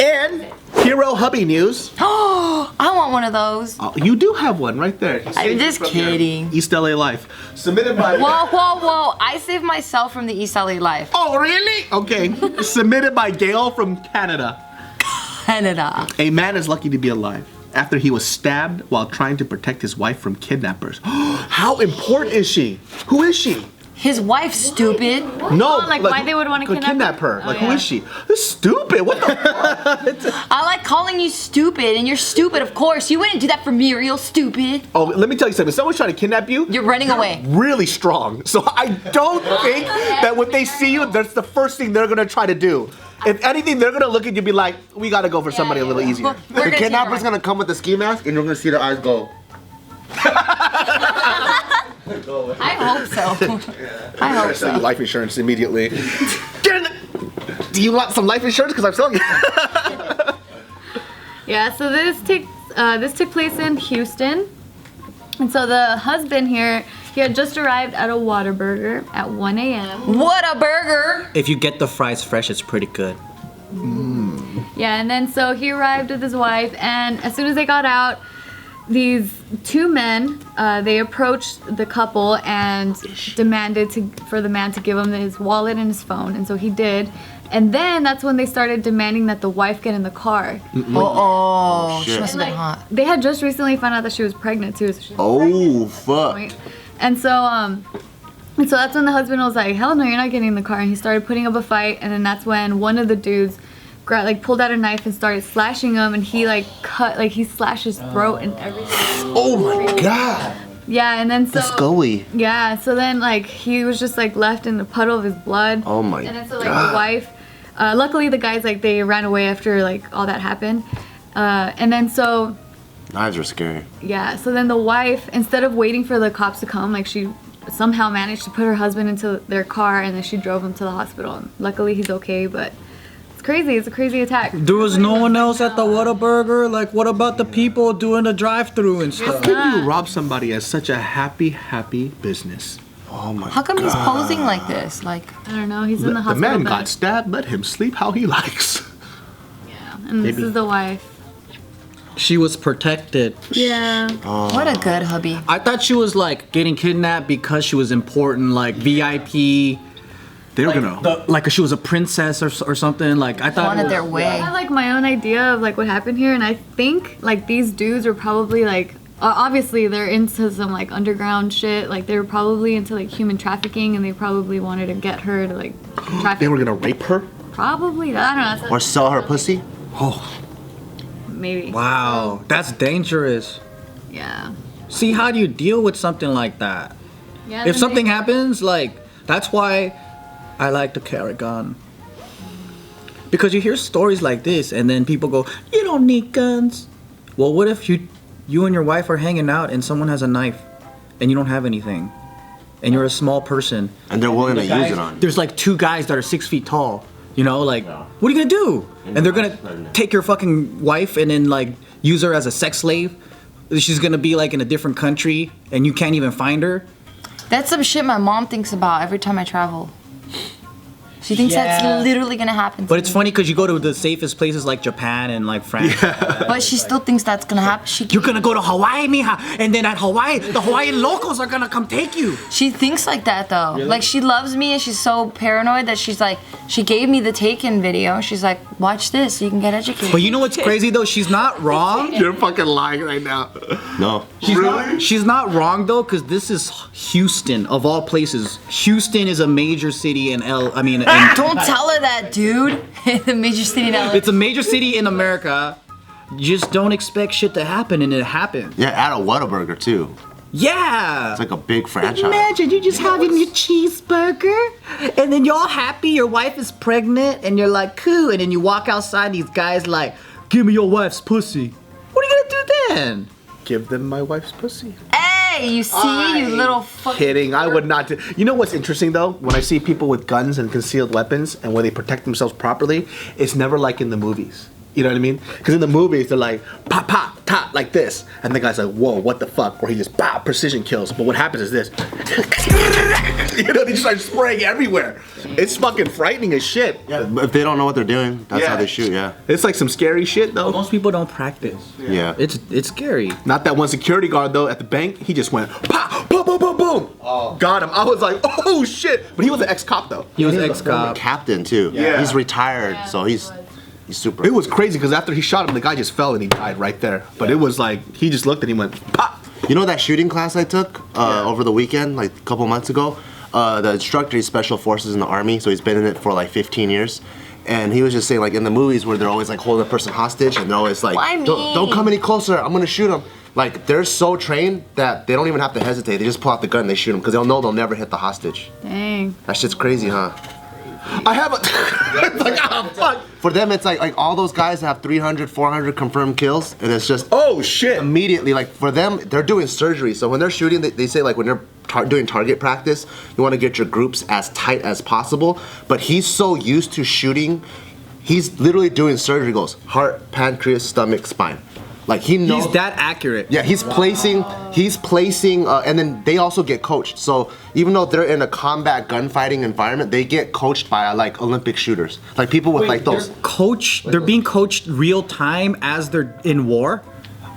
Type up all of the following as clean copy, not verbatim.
And Hero Hubby News. Oh, I want one of those. You do have one right there. I'm just kidding. East LA Life. Submitted by... Whoa. I saved myself from the East LA Life. Oh, really? Okay. Submitted by Gail from Canada. Canada. A man is lucky to be alive after he was stabbed while trying to protect his wife from kidnappers. How important is she? Who is she? His wife, stupid. No, like why they would want to kidnap her. Like, who is she? This stupid. What the? I like calling you stupid, and you're stupid, of course. You wouldn't do that for Muriel, stupid. Oh, let me tell you something. If someone's trying to kidnap you, you're running away. Really strong. So I don't think that when they see you, that's the first thing they're gonna try to do. If anything, they're gonna look at you and be like, we gotta go for somebody a little easier. The kidnapper's gonna come with a ski mask, and you're gonna see their eyes go. I hope so. I hope so. Life insurance immediately. Do you want some life insurance? Because I'm selling it. Yeah, so this took place in Houston. And so the husband here, he had just arrived at a Whataburger at 1 a.m. What a burger! If you get the fries fresh, it's pretty good. Yeah, and then so he arrived with his wife, and as soon as they got out, these two men, they approached the couple and demanded for the man to give him his wallet and his phone, and so he did. And then that's when they started demanding that the wife get in the car. Oh, she must have been hot. They had just recently found out that she was pregnant too. So Fuck. And so that's when the husband was like, hell no, you're not getting in the car. And he started putting up a fight, and then that's when one of the dudes pulled out a knife and started slashing him, and he he slashed his throat and everything. Oh my god. Yeah, and then so That's gooey. Yeah, so then he was just left in a puddle of his blood. Oh my god. And then so god. the wife, luckily the guys they ran away after all that happened. And then so Knives are scary. yeah, so then the wife, instead of waiting for the cops to come, she somehow managed to put her husband into their car, and then she drove him to the hospital. And luckily he's okay, but it's crazy. It's a crazy attack. There was no one else at the Whataburger? Like, what about the people doing the drive-thru and How stuff? could you rob somebody as such a happy business? Oh my god. How come he's posing like this? I don't know. He's in the hospital. The man bed. got stabbed. Let him sleep how he likes. Yeah, and this is the wife. She was protected. Yeah. What a good hubby. I thought she was getting kidnapped because she was important, VIP. They were gonna she was a princess or something. I thought Wanted their way. I had my own idea of what happened here, and I think these dudes are probably obviously they're into some underground shit. They were probably into human trafficking, and they probably wanted to get her to traffic. They were gonna rape her? Probably. I don't know. Or sell her pussy? Oh. Maybe. Wow, that's dangerous. Yeah. See, how do you deal with something like that? Yeah. If something happens, that's why I like to carry a gun. Because you hear stories like this, and then people go, you don't need guns. Well, what if you and your wife are hanging out and someone has a knife and you don't have anything? And you're a small person. And they're willing to use it on you. There's two guys that are 6 feet tall. What are you gonna do? And they're gonna take your fucking wife and then use her as a sex slave? She's gonna be in a different country and you can't even find her? That's some shit my mom thinks about every time I travel. She thinks that's literally gonna happen. But it's funny because you go to the safest places like Japan and France. Yeah. But she still thinks that's gonna happen. You're gonna go to Hawaii, mija, and then at Hawaii, the Hawaiian locals are gonna come take you. She thinks like that though. Really? She loves me and she's so paranoid that she's she gave me the Taken video. She's like, watch this so you can get educated. But you know what's crazy though? She's not wrong. You're fucking lying right now. No. She's not wrong though, because this is Houston of all places. Houston is a major city in Don't tell her that, dude. The major city in LA. It's a major city in America. Just don't expect shit to happen, and it happened. Yeah, at a Whataburger too. Yeah. It's a big franchise. Imagine you just having your cheeseburger, and then you're all happy. Your wife is pregnant, and you're like, cool. And then you walk outside. These guys give me your wife's pussy. What are you gonna do then? Give them my wife's pussy. Hey, you see, you little fucking... Kidding, I would not do. You know what's interesting though? When I see people with guns and concealed weapons and when they protect themselves properly, it's never like in the movies. You know what I mean? Because in the movies, they're like, pop, pop, tap, like this. And the guy's like, whoa, what the fuck? Or he just, pow, precision kills. But what happens is this. You know, they just start spraying everywhere. It's fucking frightening as shit. Yeah, but if they don't know what they're doing, that's how they shoot. Yeah. It's like some scary shit, though. Most people don't practice. Yeah. It's scary. Not that one security guard, though, at the bank. He just went, pop, boom, boom, boom, boom. Oh. Got him. I was like, oh, shit. But he was an ex-cop, though. He was ex-cop. Captain too. Yeah. He's retired, so he's super. It was crazy because after he shot him, the guy just fell and he died right there. But it was like, he just looked and he went, pop. You know that shooting class I took over the weekend, like a couple months ago? The instructor is Special Forces in the Army, so he's been in it for like 15 years. And he was just saying, like, in the movies where they're always like holding a person hostage and they're always like, don't come any closer, I'm gonna shoot him. Like, they're so trained that they don't even have to hesitate. They just pull out the gun and they shoot him because they'll know they'll never hit the hostage. Dang. That shit's crazy, huh? I have a. It's like, oh, fuck. For them, it's like all those guys have 300, 400 confirmed kills, and it's just Oh, shit. immediately, like for them, they're doing surgery. So when they're shooting, they say like when you're doing target practice, you want to get your groups as tight as possible. But he's so used to shooting, he's literally doing surgery. He goes heart, pancreas, stomach, spine. Like he knows. He's that accurate. Yeah, he's placing, and then they also get coached. So even though they're in a combat gunfighting environment, they get coached by like Olympic shooters, like people with like those. They're being coached real time as they're in war.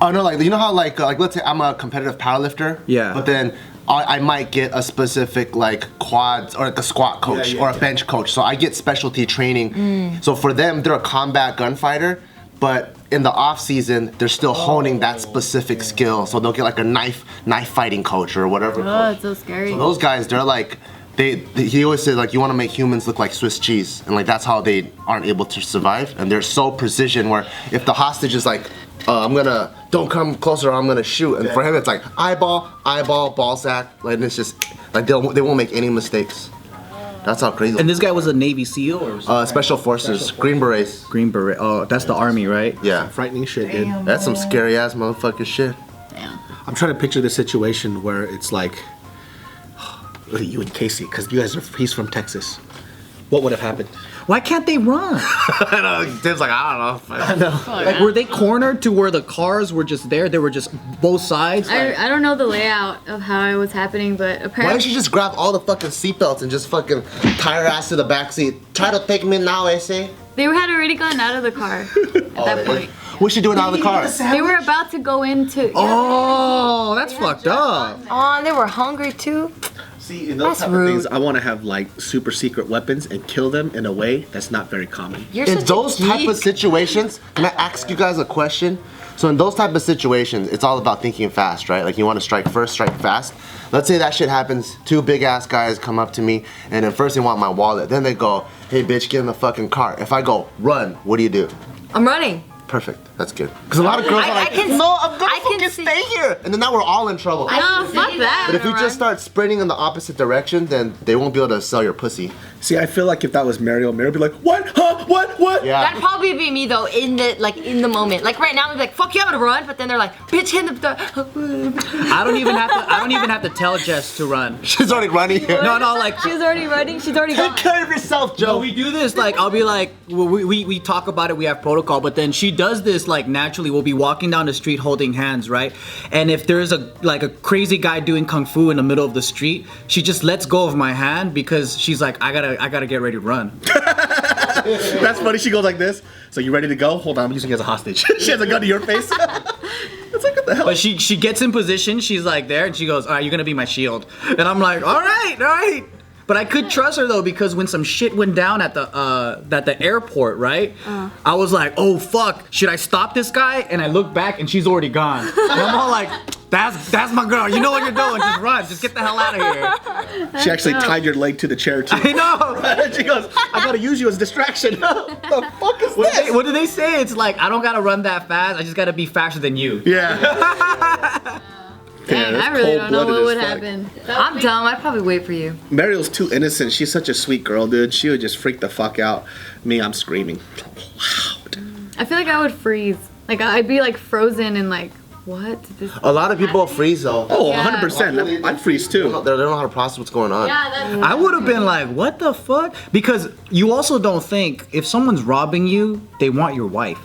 Oh no, like you know how like let's say I'm a competitive powerlifter. Yeah. But then I might get a specific like quads or like a squat coach or a bench coach. So I get specialty training. So for them, they're a combat gunfighter, but in the off season, they're still honing that specific skill. So they'll get like a knife fighting coach or whatever. Oh, it's so scary. So those guys, they're like, he always said like you want to make humans look like Swiss cheese, and like that's how they aren't able to survive. And they're so precision where if the hostage is like, don't come closer, or I'm gonna shoot. And for him, it's like eyeball, ball sack. Like it's just like they won't make any mistakes. That's how crazy. And this guy was a Navy SEAL or Special Forces, Green Berets. Green Beret. Oh, that's the Army, right? Yeah, Frightening shit, dude. that's some scary ass motherfucking shit. I'm trying to picture the situation where it's like, look at you and Casey, because he's from Texas. What would have happened? Why can't they run? Tim's like, I don't know. Like, were they cornered to where the cars were just there? They were just both sides? I don't know the layout of how it was happening, but Why apparently. don't you just grab all the fucking seatbelts and just fucking tie her ass to the back seat? Try to take me now, I say. They had already gotten out of the car at that point. What's she doing out of the car? They were about to go into. Oh, that's fucked up. Oh, and they were hungry too. See, in those That's type rude. of things, I want to have like super secret weapons and kill them in a way that's not very common. You're In such those a type geek. of situations, can I ask you guys a question? So in those type of situations, it's all about thinking fast, right? Like you want to strike first, strike fast. Let's say that shit happens. Two big ass guys come up to me, and then first they want my wallet. Then they go, hey bitch, get in the fucking car. If I go, run, what do? I'm running. Perfect, that's good. Because a lot of girls are like, no, I'm gonna fucking stay here. And then now we're all in trouble. No, fuck that. But if you just start sprinting in the opposite direction, then they won't be able to sell your pussy. See, I feel like if that was Mariel, Mariel would be like, what? Huh? What? Yeah. That'd probably be me though, in the moment. Like right now, I'm like, fuck you, I'm gonna run. But then they're like, bitch, hit the. I don't even have to tell Jess to run. She's already running here. No, like She's already running. She's already Take gone. care of yourself, Joe. no, we do this like I'll be like we talk about it, we have protocol, but then she does this like naturally. We'll be walking down the street holding hands, right? And if there's a crazy guy doing kung fu in the middle of the street, she just lets go of my hand because she's like, I gotta get ready to run. That's funny. She goes like this. So you ready to go? Hold on, I'm using you as a hostage. She has a gun to your face. It's like, what the hell? But she gets in position, she's like there, and she goes, all right, you're gonna be my shield. And I'm like, all right. But I could trust her though, because when some shit went down at the airport, right? I was like, oh fuck, should I stop this guy? And I look back and she's already gone. And I'm all like, that's my girl. You know what you're doing. Just run. Just get the hell out of here. She actually tied your leg to the chair too. I know. She goes, I gotta use you as a distraction. The fuck is this? What do they say? It's like, I don't gotta run that fast. I just gotta be faster than you. Yeah. Dang, I really don't know what would happen. I'm dumb. I'd probably wait for you. Mariel's too innocent. She's such a sweet girl, dude. She would just freak the fuck out. Me, I'm screaming loud. I feel like I would freeze. Like I'd be like frozen and like, what? A lot of people freeze though. Oh, Yeah. 100%. I'd freeze too. They don't know how to process what's going on. Yeah, that's. I would have been like, what the fuck? Because you also don't think if someone's robbing you, they want your wife.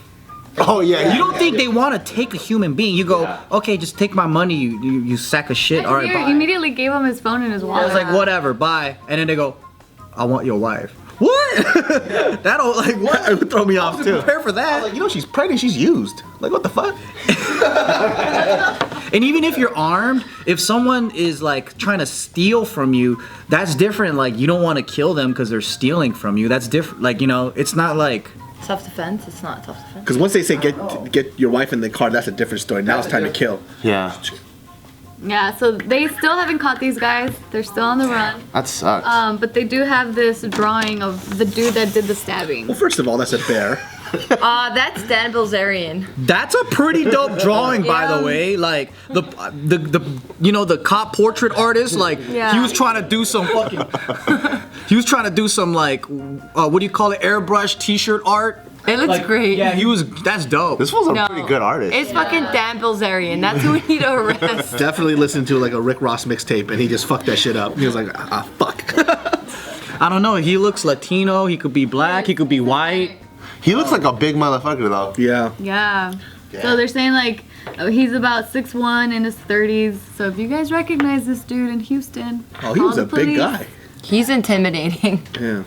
Oh yeah, You don't think they want to take a human being. You go, okay, just take my money, you sack of shit. All right, He bye. immediately gave him his phone and his I wallet. was like, whatever, bye. And then they go, I want your wife. What? That'll like what? It would throw me off too. Prepare for that. Like, you know, she's pregnant. She's used. Like, what the fuck? And even if you're armed, if someone is like trying to steal from you, that's different. Like you don't want to kill them because they're stealing from you. That's different. Like, you know, it's not like Self-defense? It's not self-defense. Because once they say get your wife in the car, that's a different story. Now it's time to kill. yeah. Yeah, so they still haven't caught these guys. They're still on the run. That sucks. But they do have this drawing of the dude that did the stabbing. Well, first of all, that's a bear. That's Dan Bilzerian. that's a pretty dope drawing, by the Yeah. way. Like the you know the cop portrait artist. Like Yeah. he was trying to do some fucking. He was trying to do some like what do you call it? Airbrush T-shirt art. It looks Like, great. Yeah, he was. That's dope. This was a No. pretty good artist. It's fucking Dan Bilzerian. That's who we need to arrest. Definitely listened to like a Rick Ross mixtape, and he just fucked that shit up. He was like, fuck. I don't know. He looks Latino. He could be black. He could be white. He looks like a big motherfucker though. Yeah. Yeah. So they're saying like he's about 6'1" in his 30s. So if you guys recognize this dude in Houston, Oh, he call was the a big police. guy. He's intimidating. Yeah.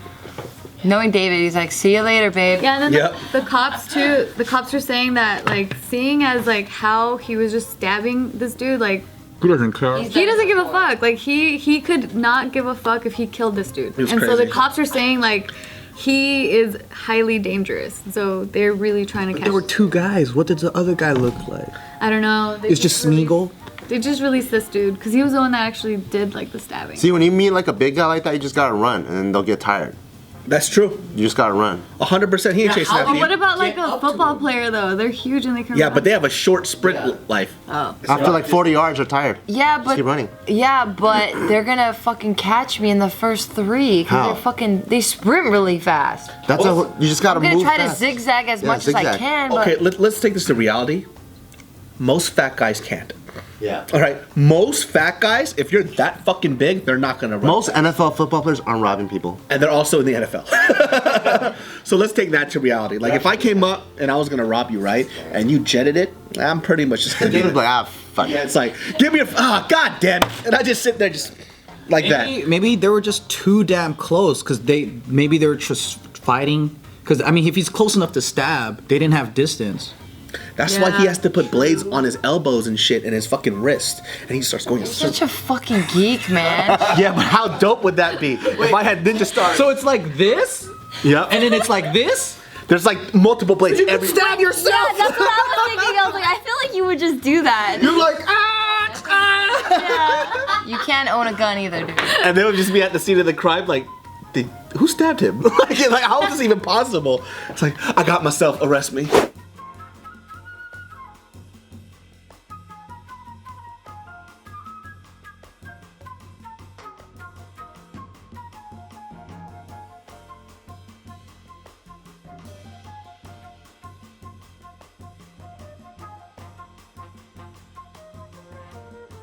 Knowing David, he's like, see you later, babe. Yeah, and then Yep. the cops too. The cops are saying that like seeing as like how he was just stabbing this dude, like He doesn't care. he doesn't give a fuck. Like he could not give a fuck if he killed this dude. was And so the crazy. cops are saying like he is highly dangerous. So they're really trying to catch. There were two guys. What did the other guy look like? I don't know. They It's just released- Smeagol. They just released this dude because he was the one that actually did like the stabbing. See, when you meet like a big guy like that, you just gotta run, and then they'll get tired. That's true. You just gotta run. 100%. He ain't chasing Oh, after what you. about like a football player though? They're huge and they can. Yeah, run. but they have a short sprint life. Oh. After like 40 yards, you're tired. Yeah, but keep running. Yeah, but they're gonna fucking catch me in the first 3 How? because they sprint really fast. That's you just gotta I'm gonna move try fast. to zigzag as Yeah, much as I zigzag. can, but Okay, let's take this to reality. Most fat guys can't. Yeah. All right, most fat guys, if you're that fucking big, they're not gonna run. Most NFL football players aren't robbing people. And they're also in the NFL. So let's take that to reality. Like if I came up and I was gonna rob you, right, and you jetted it, I'm pretty much just gonna They do was it. like, fuck Yeah, it. it's like, give me a, god damn it. And I just sit there just like that. Maybe they were just too damn close because maybe they were just fighting. Because I mean, if he's close enough to stab, they didn't have distance. That's why he Yeah. has to put blades on his elbows and shit and his fucking wrist. And he starts going. such a fucking geek, man. Yeah, but how dope would that be if I had Ninja Stars? So it's like this, yeah, and then it's like this. there's like multiple blades. You can every stab yourself. Yeah, that's what I was thinking. I was like, I feel like you would just do that. You're like ah. You can't own a gun either, dude. And they would just be at the scene of the crime, like, who stabbed him? like, how is this even possible? It's like, I got myself. Arrest me.